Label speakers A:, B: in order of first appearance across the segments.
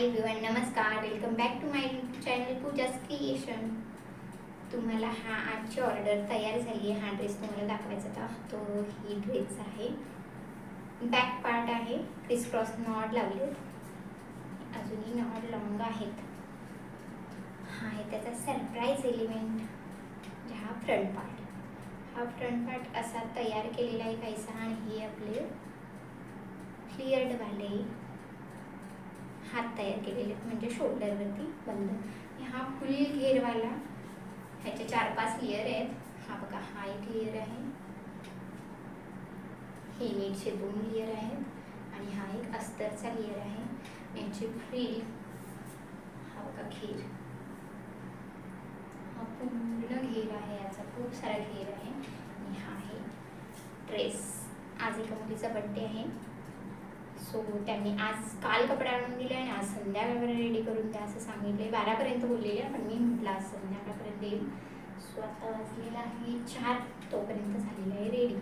A: हाय everyone, नमस्कार. Welcome back to my channel Pooja's creation. तुम्हाला हा आजची ऑर्डर तयार झाली आहे. हा ड्रेस तुम्हाला दाखवायचा होता. तो ही ड्रेस आहे. बॅक पार्ट आहे, क्रिस क्रॉस नॉट लावलेत, अजूनही नॉट लॉंग आहेत. हा आहे त्याचा सरप्राईज एलिमेंट. हा फ्रंट पार्ट. हा फ्रंट पार्ट असा तयार केलेला आहे काहीसा, आणि हे आपले फ्लिअर्ड वाले हात तयार केलेले म्हणजे शोल्डरवरती बंद. हा फुल घेरवाला, ह्याचे 4-5 लेयर आहेत. हा बघा, हा एक लेयर आहे, हे नीटचे 2 लेयर आहेत, आणि हा एक अस्तरचा लेयर आहे. याची फ्रिल, हा बघा घेर, हा पूर्ण घेर आहे, याचा खूप सारा घेर आहे. आणि हा आहे ड्रेस. आज एका मुलीचा बड्डे आहे, सो त्यांनी काल कपडे आणून दिले आणि आज संध्याकाळपर्यंत रेडी करून द्या असं सांगितले. 12पर्यंत बोललेले, पण मी म्हटलं आज संध्याकाळपर्यंत येईल. सो आता वाजलेला आहे 4, तोपर्यंत झालेला आहे रेडी.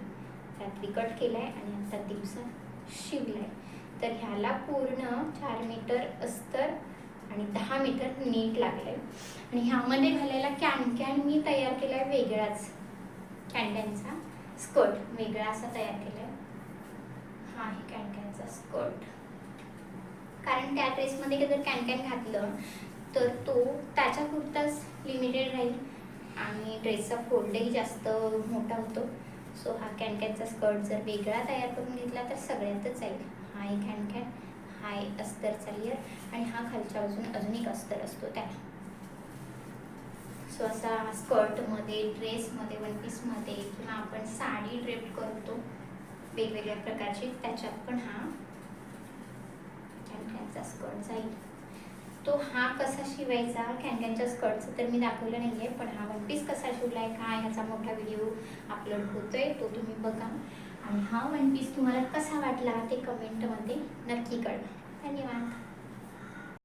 A: रात्री कट केला आहे आणि आता दिवसा शिवला आहे. तर ह्याला पूर्ण 4 मीटर अस्तर आणि 10 मीटर नीट लागलं आहे. आणि ह्यामध्ये घालायला कॅन मी तयार केला आहे वेगळाच, कॅनचा स्कर्ट वेगळा असा तयार केला आहे. हा आहे कॅनचा स्कर्ट, कारण त्या ड्रेसमध्ये जर कॅन घातलं तर तो त्याच्या पुरताच लिमिटेड राहील आणि ड्रेसचा फोल्डही जास्त मोठा होतो. सो हा कॅनचा स्कर्ट जर वेगळा तयार करून घेतला तर सगळ्यातच जाईल. हा एक कॅन, हा एक अस्तरचा लेअर, आणि हा खालच्या बाजून अजून एक अस्तर असतो त्याला. सो असा स्कर्टमध्ये, ड्रेसमध्ये, वन पीसमध्ये, किंवा आपण साडी ड्रेप करतो वेगवेगळ्या प्रकारचे, त्याच्यात पण हा कॅनचा स्कर्ट जाईल. तो हा कसा शिवायचा कॅनच्या स्कर्टचं तर मी दाखवलं नाही आहे, पण हा वन पीस कसा शिवला आहे काय ह्याचा मोठा व्हिडिओ अपलोड होतोय, तो तुम्ही बघा. आणि हा वन पीस तुम्हाला कसा वाटला ते कमेंटमध्ये नक्की कळवा. धन्यवाद.